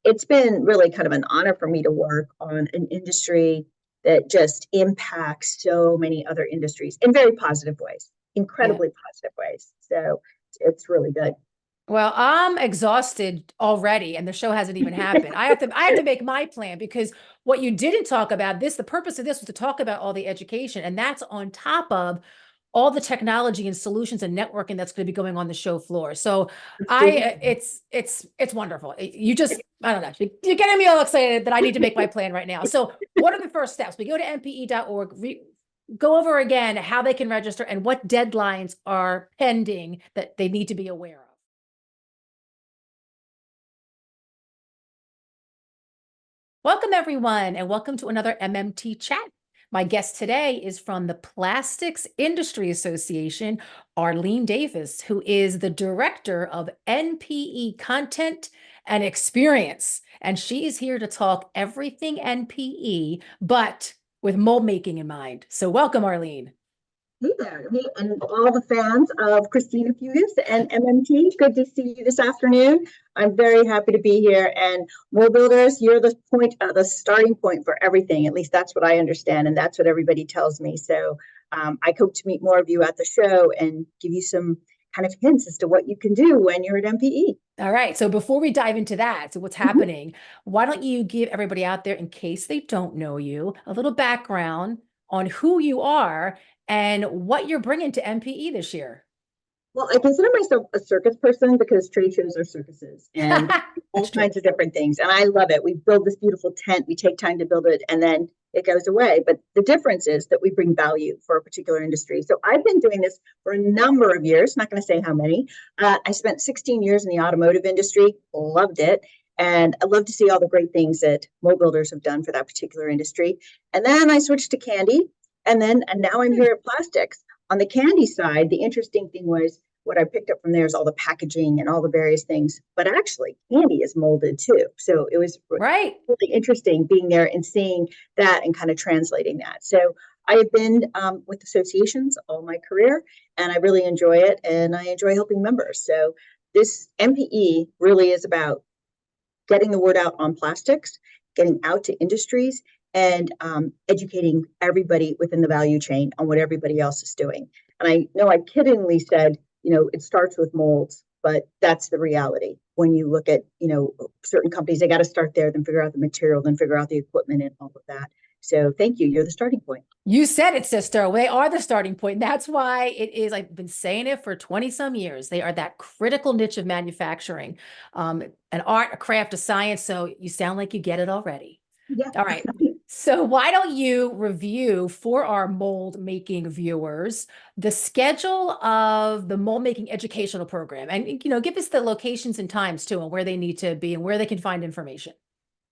it's been really kind of an honor for me to work on an industry that just impacts so many other industries in very positive ways, incredibly positive ways. So it's really good. Well, I'm exhausted already, and the show hasn't even happened. I have to make my plan, because what you didn't talk about, the purpose of this was to talk about all the education, and that's on top of all the technology and solutions and networking that's going to be going on the show floor. So it's wonderful. I don't know, you're getting me all excited that I need to make my plan right now. So what are the first steps? We go to npe.org, go over again how they can register and what deadlines are pending that they need to be aware of. Welcome, everyone, and welcome to another MMT Chat. My guest today is from the Plastics Industry Association, Arlene Davis, who is the Director of NPE Content and Experience. And she is here to talk everything NPE, but with mold making in mind. So welcome, Arlene. Hey there, me and all the fans of Christina, Fuges and MMT. Good to see you this afternoon. I'm very happy to be here. And Mold Builders, you're the starting point for everything. At least that's what I understand, and that's what everybody tells me. So I hope to meet more of you at the show and give you some kind of hints as to what you can do when you're at NPE. All right. So before we dive into that, so what's happening, why don't you give everybody out there, in case they don't know you, a little background on who you are and what you're bringing to NPE this year? Well, I consider myself a circus person because trade shows are circuses and all kinds of different things. And I love it. We build this beautiful tent. We take time to build it and then it goes away. But the difference is that we bring value for a particular industry. So I've been doing this for a number of years, not going to say how many. I spent 16 years in the automotive industry, loved it. And I love to see all the great things that Mold Builders have done for that particular industry. And then I switched to candy. And now I'm here at plastics. On the candy side, the interesting thing was what I picked up from there is all the packaging and all the various things. But actually, candy is molded too. So it was really interesting being there and seeing that and kind of translating that. So I have been with associations all my career, and I really enjoy it. And I enjoy helping members. So this MPE really is about getting the word out on plastics, getting out to industries, and educating everybody within the value chain on what everybody else is doing. And I know I kiddingly said, it starts with molds, but that's the reality. When you look at, certain companies, they got to start there, then figure out the material, then figure out the equipment and all of that. So thank you. You're the starting point. You said it, sister. They are the starting point. That's why it is. I've been saying it for 20 some years. They are that critical niche of manufacturing, an art, a craft, a science. So you sound like you get it already. Yeah. All right. So why don't you review for our mold making viewers the schedule of the mold making educational program, and give us the locations and times too, and where they need to be and where they can find information.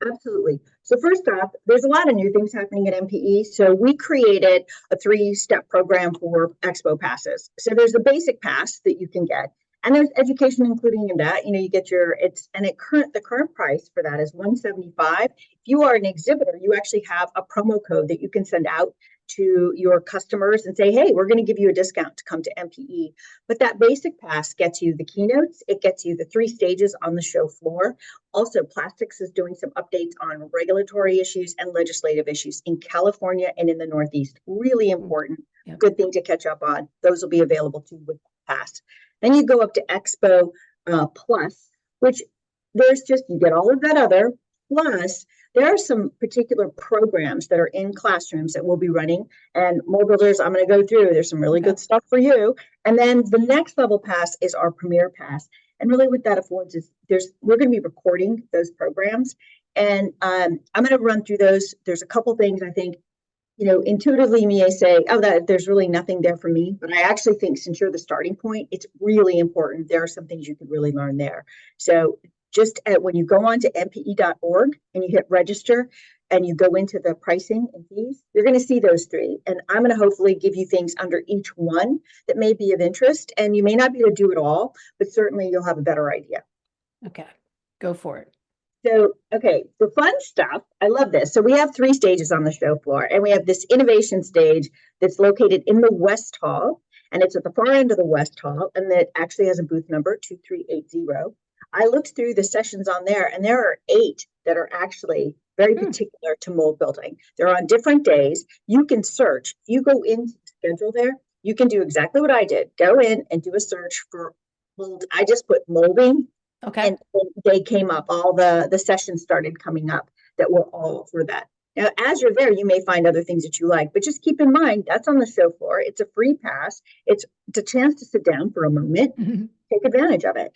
Absolutely. So first off, there's a lot of new things happening at MPE. So we created a 3-step program for Expo passes. So there's the basic pass that you can get. And there's education including in that. You get the current price for that is $175. If you are an exhibitor, you actually have a promo code that you can send out to your customers and say, hey, we're going to give you a discount to come to MPE. But that basic pass gets you the keynotes. It gets you the 3 stages on the show floor. Also, Plastics is doing some updates on regulatory issues and legislative issues in California and in the Northeast. Really important, good thing to catch up on. Those will be available to you with the pass. Then you go up to Expo Plus, which you get all of that other, plus there are some particular programs that are in classrooms that we'll be running. And Mold Builders, I'm going to go through. There's some really good stuff for you. And then the next level pass is our Premier Pass. And really what that affords is we're going to be recording those programs. And I'm going to run through those. There's a couple things I think, intuitively me, I say, there's really nothing there for me. But I actually think since you're the starting point, it's really important. There are some things you could really learn there. So when you go on to npe.org and you hit register and you go into the pricing and fees, you're going to see those 3. And I'm going to hopefully give you things under each one that may be of interest. And you may not be able to do it all, but certainly you'll have a better idea. Okay, go for it. So, the fun stuff, I love this. So we have 3 stages on the show floor, and we have this innovation stage that's located in the West Hall, and it's at the far end of the West Hall, and that actually has a booth number 2380. I looked through the sessions on there, and there are 8 that are actually very particular to mold building. They're on different days. You can search. If you go into the schedule there, you can do exactly what I did. Go in and do a search for mold. I just put molding, Okay. and they came up. All the sessions started coming up that were all for that. Now, as you're there, you may find other things that you like, but just keep in mind that's on the show floor. It's a free pass. It's a chance to sit down for a moment, take advantage of it.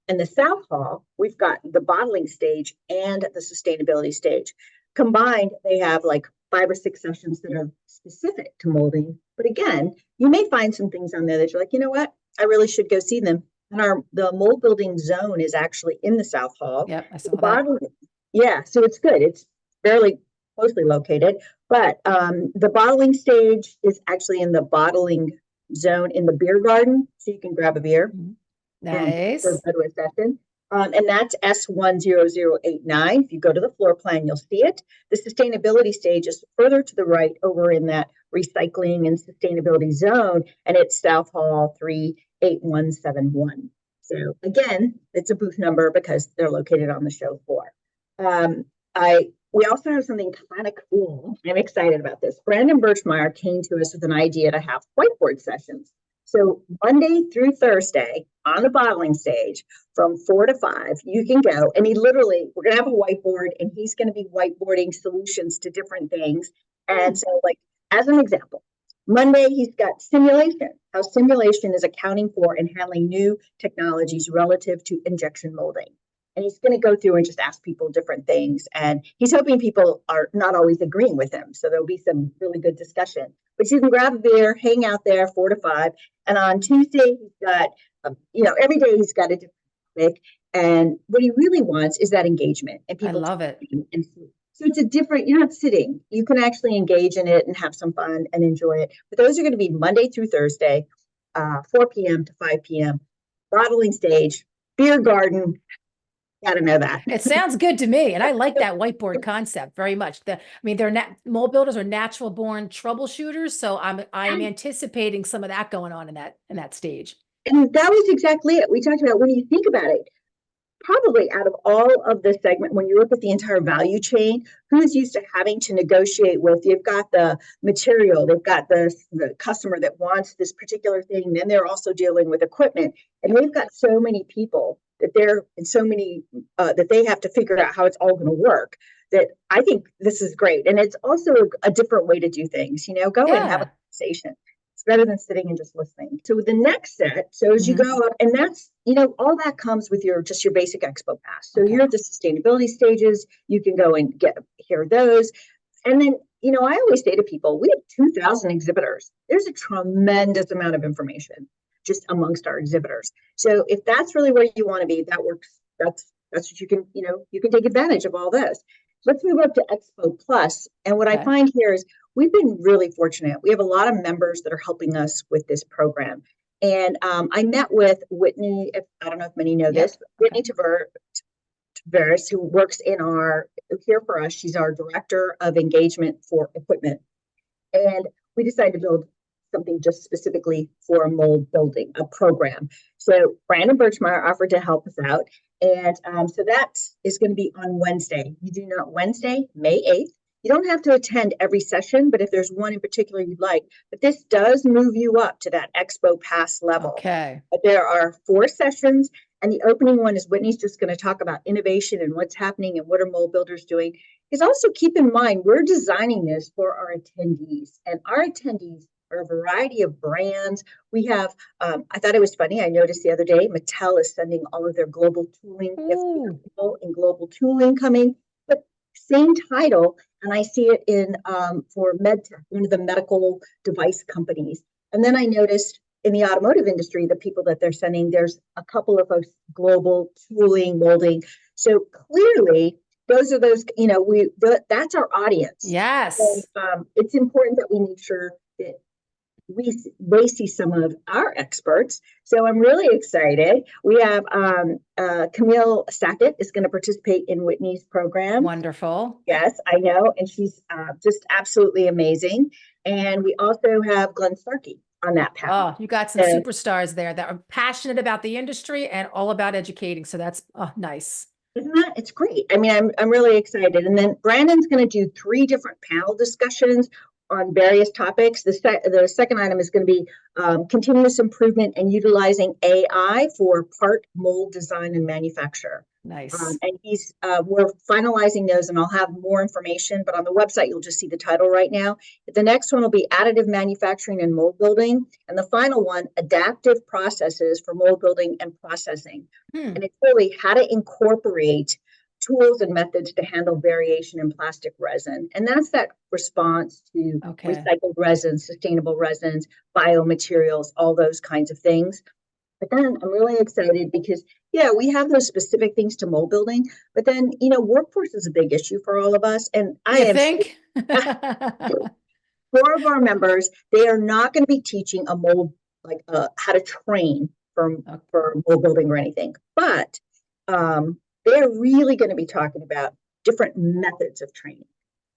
In the South Hall, we've got the bottling stage and the sustainability stage. Combined, they have like 5 or 6 sessions that are specific to molding. But again, you may find some things on there that you're like, you know what, I really should go see them. And the mold building zone is actually in the South Hall. Yep, I saw The that. bottling, yeah, so it's good. It's fairly closely located, but the bottling stage is actually in the bottling zone in the beer garden, so you can grab a beer. Nice. And go to a session. And that's S10089. If you go to the floor plan, you'll see it. The sustainability stage is further to the right over in that recycling and sustainability zone, and it's South Hall 38171. So again, it's a booth number because they're located on the show floor. We also have something kind of cool. I'm excited about this. Brandon Birchmeyer came to us with an idea to have whiteboard sessions. So Monday through Thursday on the bottling stage from 4 to 5, you can go, and we're going to have a whiteboard, and he's going to be whiteboarding solutions to different things. And so, like, as an example, Monday, he's got simulation, how simulation is accounting for and handling new technologies relative to injection molding. And he's going to go through and just ask people different things. And he's hoping people are not always agreeing with him. So there'll be some really good discussion. But you can grab a beer, hang out there 4 to 5. And on Tuesday, he's got, every day he's got a different topic. And what he really wants is that engagement. And people, I love it. And so it's a different, you're not sitting. You can actually engage in it and have some fun and enjoy it. But those are going to be Monday through Thursday, 4 p.m. to 5 p.m. Bottling stage, beer garden. Got to know that. It sounds good to me. And I like that whiteboard concept very much. Mold builders are natural born troubleshooters. So I'm anticipating some of that going on in that stage. And that was exactly it. We talked about, when you think about it, probably out of all of the segment, when you look at the entire value chain, who is used to having to negotiate with? You've got the material, they've got the customer that wants this particular thing, then they're also dealing with equipment, and they've got so many people that they're in so many that they have to figure out how it's all going to work. That I think this is great, and it's also a different way to do things. Go and have a conversation. It's better than sitting and just listening. So the next set, so as you go up, and that's, all that comes with your basic Expo pass. So you're at the sustainability stages, you can go and hear those. And then, I always say to people, we have 2,000 exhibitors. There's a tremendous amount of information just amongst our exhibitors. So if that's really where you want to be, that works. That's what you can, you can take advantage of all those. Let's move up to Expo Plus. And what I find here is we've been really fortunate. We have a lot of members that are helping us with this program. And I met with Whitney, I don't know if many know this, but Whitney Tavares, who works here for us. She's our director of engagement for equipment. And we decided to build something just specifically for mold building, a program. So Brandon Birchmeyer offered to help us out. And so that is going to be on Wednesday. Wednesday, May 8th. You don't have to attend every session, but if there's one in particular you'd like, but this does move you up to that Expo Pass level. Okay. But there are 4 sessions, and the opening one is Whitney's just going to talk about innovation and what's happening and what are mold builders doing. Because also keep in mind, we're designing this for our attendees, and our attendees are a variety of brands. We have, I thought it was funny, I noticed the other day, Mattel is sending all of their global tooling people in global tooling coming, but same title, and I see it in for MedTech, one of the medical device companies. And then I noticed in the automotive industry, the people that they're sending, there's a couple of folks, global tooling, molding. So clearly, those are those, that's our audience. Yes. So, it's important that we make sure that they see some of our experts. So I'm really excited. We have Camille Sackett is going to participate in Whitney's program. Wonderful. Yes, I know. And she's just absolutely amazing. And we also have Glenn Starkey. on that panel. Oh, you got some So, superstars there that are passionate about the industry and all about educating. So that's nice. isn't that? It's great. I mean, I'm really excited. And then Brandon's going to do 3 different panel discussions on various topics. The second item is going to be continuous improvement and utilizing AI for part mold design and manufacture. Nice. And we're finalizing those, and I'll have more information, but on the website, you'll just see the title right now. The next one will be additive manufacturing and mold building. And the final one, adaptive processes for mold building and processing. And it's really how to incorporate tools and methods to handle variation in plastic resin. And that's that response to recycled resins, sustainable resins, biomaterials, all those kinds of things. But then I'm really excited because, yeah, we have those specific things to mold building, but then, workforce is a big issue for all of us. And I think 4 of our members, they are not going to be teaching a mold, like how to train for mold building or anything, but they're really going to be talking about different methods of training.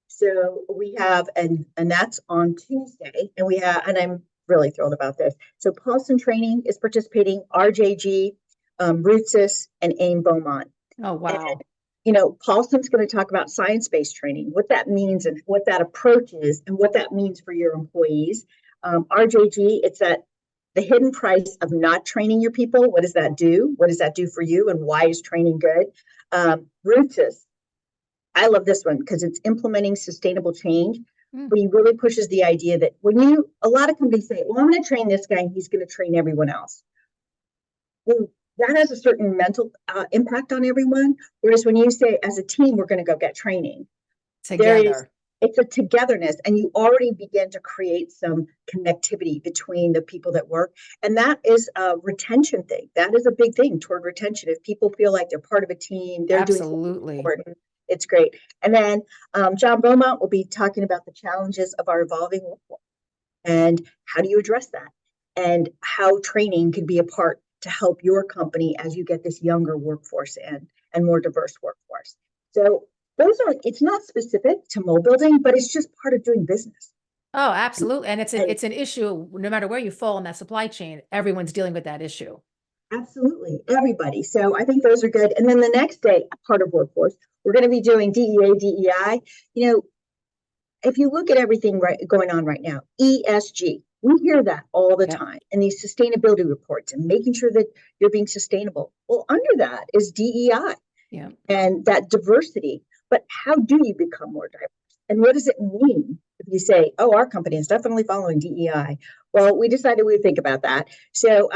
So we have, and that's on Tuesday, and I'm really thrilled about this. So Paulson Training is participating, RJG, Rootsis, and AIM Beaumont. Oh, wow. And, Paulson's going to talk about science-based training, what that means and what that approach is and what that means for your employees. RJG, it's the hidden price of not training your people. What does that do? What does that do for you? And why is training good? Rootsis, I love this one because it's implementing sustainable change. But he really pushes the idea that a lot of companies say, well, I'm going to train this guy and he's going to train everyone else. Well, that has a certain mental impact on everyone. Whereas when you say, as a team, we're going to go get training together, it's a togetherness, and you already begin to create some connectivity between the people that work. And that is a retention thing. That is a big thing toward retention. If people feel like they're part of a team, they're doing something important. It's great. And then John Beaumont will be talking about the challenges of our evolving workforce and how do you address that, and how training can be a part to help your company as you get this younger workforce in and more diverse workforce. So it's not specific to mold building, but it's just part of doing business. Oh, absolutely. And it's an issue, no matter where you fall in that supply chain, everyone's dealing with that issue. Absolutely, everybody. So I think those are good. And then the next day, part of workforce, we're going to be doing DEA, DEI. If you look at everything going on right now, ESG, we hear that all the time, and these sustainability reports and making sure that you're being sustainable. Well, under that is DEI and that diversity. But how do you become more diverse? And what does it mean if you say, oh, our company is definitely following DEI? Well, we decided we would think about that. So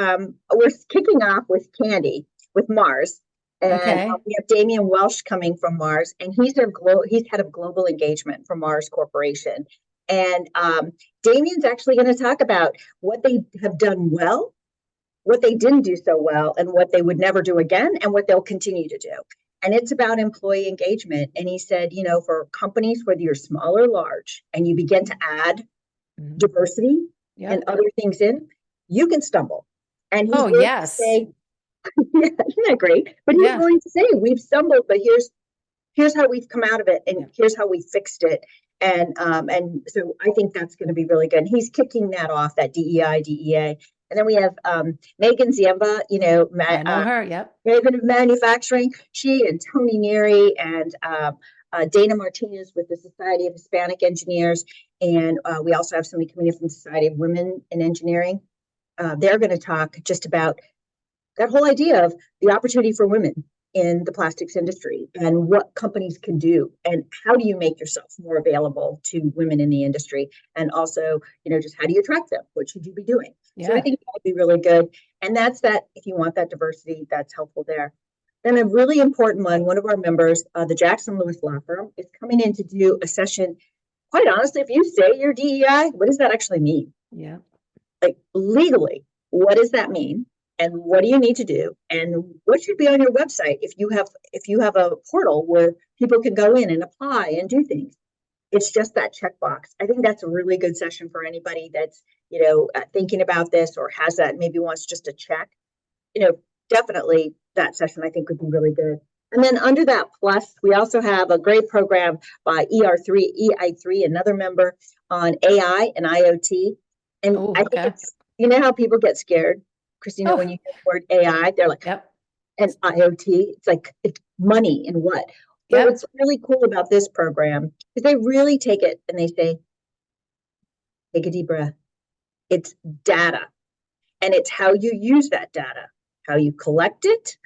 we're kicking off with Candy, with Mars. And we have Damian Welsh coming from Mars, and he's head of global engagement for Mars Corporation. And Damian's actually going to talk about what they have done well, what they didn't do so well, and what they would never do again, and what they'll continue to do. And it's about employee engagement. And he said, for companies, whether you're small or large, and you begin to add diversity and other things in, you can stumble. And he's willing to say, yeah, isn't that great? But he's willing to say, we've stumbled, but here's how we've come out of it, and here's how we fixed it. And so I think that's going to be really good. And he's kicking that off, that DEI, DEA. And then we have Megan Ziemba, I know her, Raven of Manufacturing. She and Tony Neary and Dana Martinez with the Society of Hispanic Engineers. And we also have somebody coming in from the Society of Women in Engineering. They're going to talk just about that whole idea of the opportunity for women in the plastics industry and what companies can do and how do you make yourself more available to women in the industry, and also just how do you attract them, what should you be doing. So I think that would be really good, and that's that. If you want that diversity, that's helpful there. Then a really important one of our members, the Jackson Lewis Law Firm, is coming in to do a session. Quite honestly, if you say you're DEI, what does that actually mean? Like legally, what does that mean? And what do you need to do? And what should be on your website if you have a portal where people can go in and apply and do things? It's just that checkbox. I think that's a really good session for anybody that's thinking about this or has that, maybe wants just a check. Definitely that session I think would be really good. And then under that plus, we also have a great program by EI3, another member, on AI and IoT. And I think You know how people get scared, Christina, when Oh, you hear the word AI, they're like, yep, and IoT, it's like it's money and what? But yep. what's really cool about this program is they really take it and they say, take a deep breath. It's data, and it's how you use that data, how you collect it,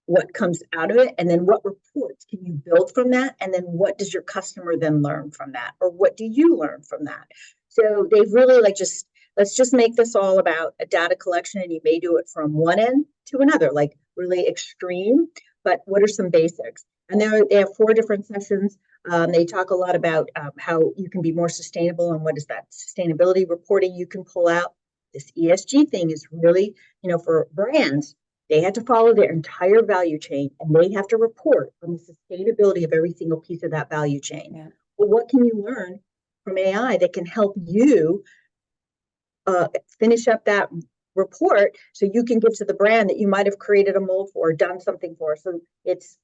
what comes out of it, and then what reports can you build from that, and then what does your customer then learn from that, or what do you learn from that? So they've really like just let's just make this all about a data collection, and you may do it from one end to another, like really extreme, but what are some basics? And they have 4 different sessions. They talk a lot about how you can be more sustainable and what is that sustainability reporting you can pull out. This ESG thing is really, for brands, they had to follow their entire value chain, and they have to report on the sustainability of every single piece of that value chain. Yeah. Well, what can you learn from AI that can help you finish up that report so you can give to the brand that you might have created a mold for or done something for? So it's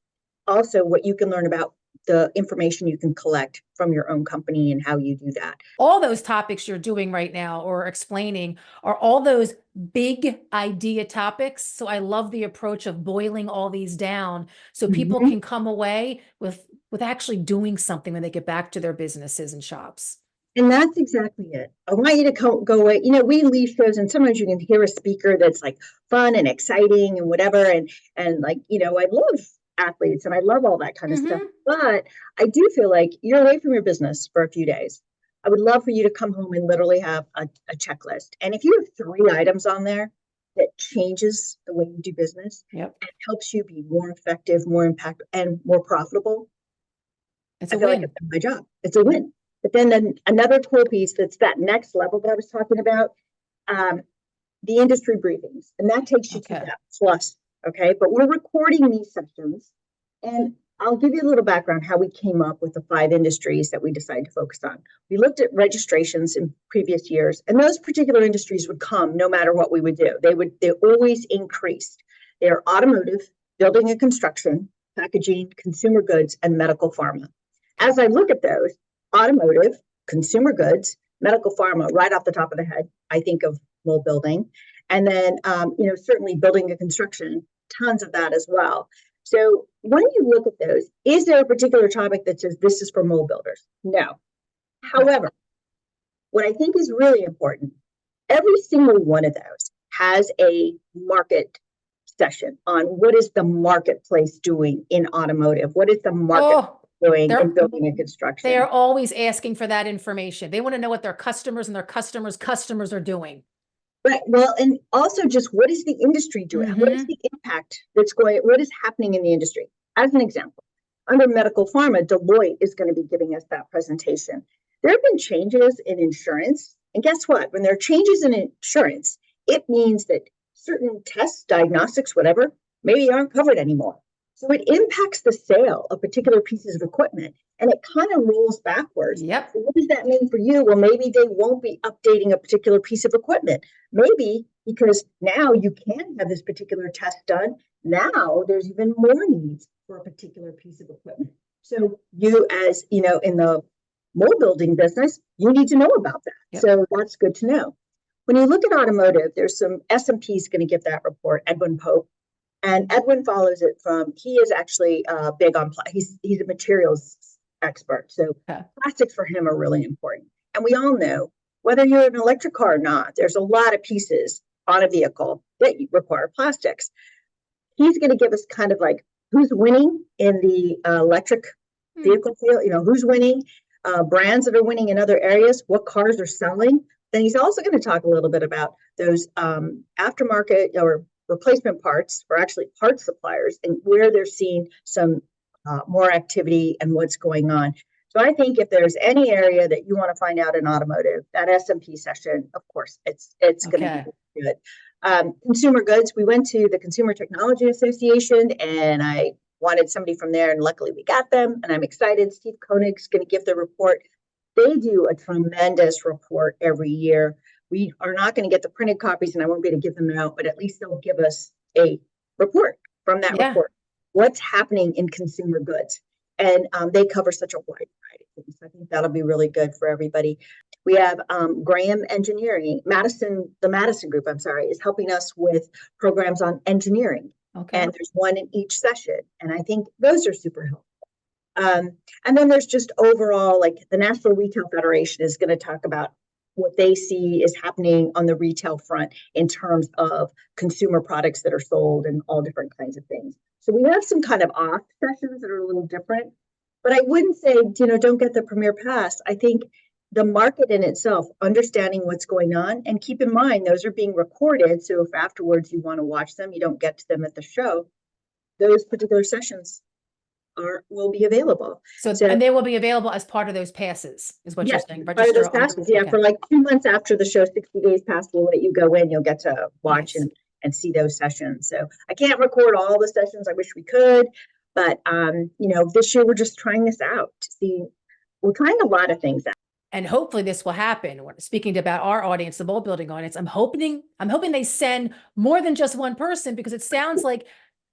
also what you can learn about the information you can collect from your own company and how you do that. All those topics you're doing right now or explaining are all those big idea topics. So I love the approach of boiling all these down so people Mhm. can come away with actually doing something when they get back to their businesses and shops. And that's exactly it. I want you to go away. We leave shows, and sometimes you can hear a speaker that's like fun and exciting and whatever. And like, I love athletes and I love all that kind of stuff. Hmm. But I do feel like you're away from your business for a few days. I would love for you to come home and literally have a checklist. And if you have 3 items on there that changes the way you do business Yep. and helps you be more effective, more impactful, and more profitable, It's I a feel like I've win. done my job. It's a win. But then another cool piece that's that next level that I was talking about, um, the industry briefings, and that takes you to Okay. that plus. Okay, but we're recording these sessions, and I'll give you a little background how we came up with the 5 industries that we decided to focus on. We looked at registrations in previous years, and those particular industries would come no matter what we would do. They always increased. They're automotive, building and construction, packaging, consumer goods, and medical pharma. As I look at those, automotive, consumer goods, medical pharma, right off the top of the head, I think of mold building. And then, certainly building and construction, tons of that as well. So when you look at those, is there a particular topic that says this is for mold builders? No. Okay. However, what I think is really important, every single one of those has a market session on what is the marketplace doing in automotive? What is the market Oh, doing in they're building and they are construction? always asking for that information. They want to know what their customers and their customers' customers are doing. Right. Well, and also just what is the industry doing? What is Hmm. the impact what is happening in the industry? As an example, under medical pharma, Deloitte is going to be giving us that presentation. There have been changes in insurance. And guess what? When there are changes in insurance, it means that certain tests, diagnostics, whatever, maybe aren't covered anymore. So it impacts the sale of particular pieces of equipment, and it kind of rolls backwards. Yep. So what does that mean for you? Well, maybe they won't be updating a particular piece of equipment. Maybe because now you can have this particular test done. Now there's even more needs for a particular piece of equipment. So you, as in the mold building business, you need to know about that. Yep. So that's good to know. When you look at automotive, there's some S&P is going to give that report, Edwin Pope. And Edwin follows it from, he is actually big on, he's a materials expert. So Okay. plastics for him are really important. And we all know, whether you're an electric car or not, there's a lot of pieces on a vehicle that require plastics. He's going to give us kind of like who's winning in the electric vehicle field, who's winning, brands that are winning in other areas, what cars are selling. Then he's also going to talk a little bit about those aftermarket or replacement parts, or actually parts suppliers, and where they're seeing some more activity and what's going on. So I think if there's any area that you want to find out in automotive, that S&P session, of course, it's going to be good. Consumer goods, we went to the Consumer Technology Association, and I wanted somebody from there, and luckily we got them, and I'm excited. Steve Koenig's going to give the report. They do a tremendous report every year. We are not going to get the printed copies, and I won't be able to give them out, but at least they'll give us a report from that report. What's happening in consumer goods? And they cover such a wide variety of things. I think that'll be really good for everybody. We have Graham Engineering, the Madison Group, I'm sorry, is helping us with programs on engineering. Okay. And there's one in each session. And I think those are super helpful. And then there's just overall, like the National Retail Federation is going to talk about what they see is happening on the retail front in terms of consumer products that are sold and all different kinds of things. So we have some kind of off sessions that are a little different, but I wouldn't say, don't get the Premier Pass. I think the market in itself, understanding what's going on, and keep in mind, those are being recorded. So if afterwards you want to watch them, you don't get to them at the show, those particular sessions will be available. So and they will be available as part of those passes, is what you're saying. Part of those passes, okay. For like 2 months after the show, 60 days past, we'll let you go in. You'll get to watch and see those sessions. So I can't record all the sessions. I wish we could, but this year we're just trying this out to see. We're trying a lot of things out. And hopefully this will happen. Speaking about our audience, the Mold Building audience, I'm hoping they send more than just one person, because it sounds like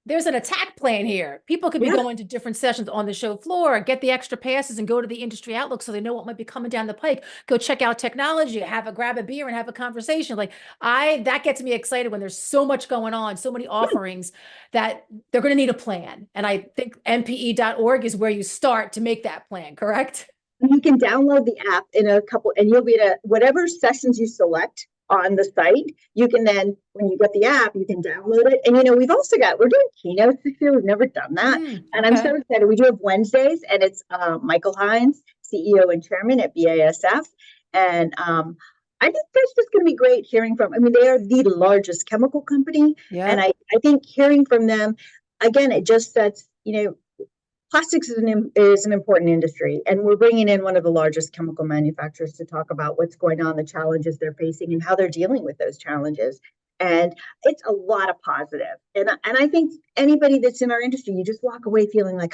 there's an attack plan here. People could be going to different sessions on the show floor, get the extra passes and go to the industry outlook so they know what might be coming down the pike. Go check out technology, grab a beer and have a conversation. That gets me excited when there's so much going on, so many offerings that they're going to need a plan. And I think MPE.org is where you start to make that plan, correct? You can download the app in a couple, and you'll be at whatever sessions you select on the site. You can then, when you get the app, you can download it. And we're doing keynotes this year. We've never done that. And I'm so excited. We do have Wednesdays, and it's Michael Hines, CEO and chairman at BASF. And I think that's just going to be great hearing from, they are the largest chemical company. Yeah. And I think hearing from them, again, it just sets, plastics is an important industry, and we're bringing in one of the largest chemical manufacturers to talk about what's going on, the challenges they're facing, and how they're dealing with those challenges. And it's a lot of positive. And I think anybody that's in our industry, you just walk away feeling like,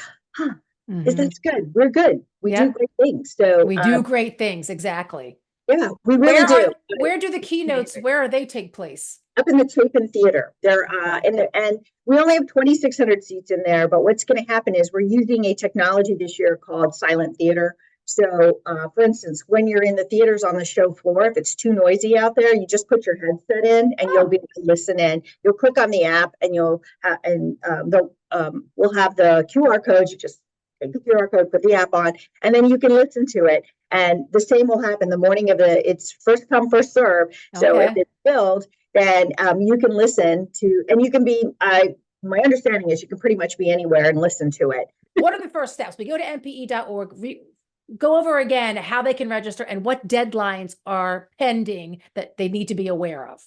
that's good. We're good. We do great things. So we do great things. Exactly. Yeah, we really do. Where do the keynotes, where are they take place? Up in the Chapin Theater. They're and we only have 2,600 seats in there, but what's going to happen is we're using a technology this year called silent theater. So for instance, when you're in the theaters on the show floor, if it's too noisy out there, you just put your headset in and you'll be able to listen in. You'll click on the app and we'll have the QR code. You just take the QR code, put the app on, and then you can listen to it. And the same will happen the morning of it's first come, first serve. So if it's filled, then you can listen to, and you can be, my understanding is you can pretty much be anywhere and listen to it. What are the first steps? We go to MPE.org, go over again how they can register and what deadlines are pending that they need to be aware of.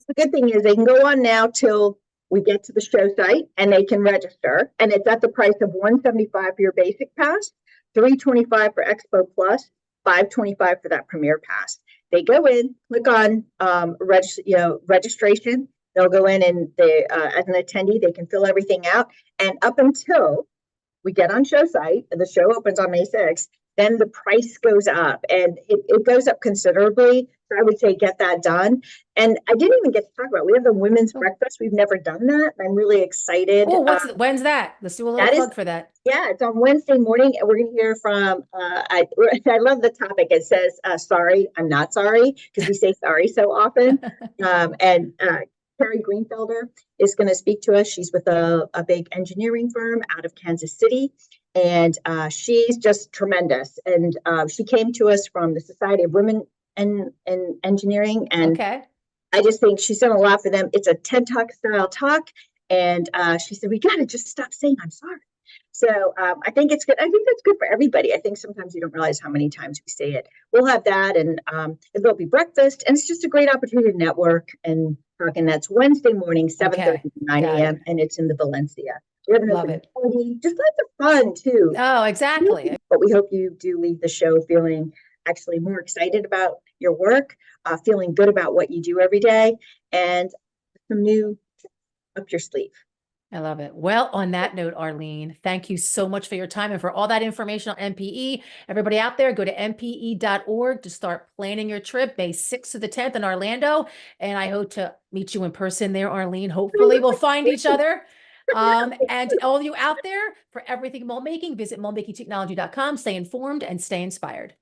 The good thing is they can go on now till we get to the show site, and they can register, and it's at the price of $175 for your basic pass, $325 for Expo Plus, $525 for that Premier Pass. They go in, click on registration. They'll go in, and they, as an attendee, they can fill everything out. And up until we get on show site, and the show opens on May 6th, then the price goes up, and it goes up considerably. So I would say get that done. And I didn't even get to talk about, we have the women's breakfast. We've never done that. I'm really excited. Oh, when's that? Let's do a little plug for that. Yeah, it's on Wednesday morning, and we're going to hear from, I love the topic. It says, sorry, I'm not sorry, because we say sorry so often. And Carrie Greenfelder is going to speak to us. She's with a big engineering firm out of Kansas City. And she's just tremendous. And she came to us from the Society of Women in Engineering. And I just think she's done a lot for them. It's a TED Talk style talk. And she said, we got to just stop saying I'm sorry. So I think it's good. I think that's good for everybody. I think sometimes you don't realize how many times we say it. We'll have that, and there'll be breakfast. And it's just a great opportunity to network and talk. And that's Wednesday morning, 7:30 to 9 a.m. And it's in the Valencia. We have an open party, just lots of fun too. Oh, exactly. But we hope you do leave the show feeling actually more excited about your work, feeling good about what you do every day, and some new up your sleeve. I love it. Well, on that note, Arlene, thank you so much for your time and for all that information on MPE. Everybody out there, go to MPE.org to start planning your trip, May 6th to the 10th in Orlando. And I hope to meet you in person there, Arlene. Hopefully we'll find each other. And all of you out there, for everything mold making, visit moldmakingtechnology.com. Stay informed and stay inspired.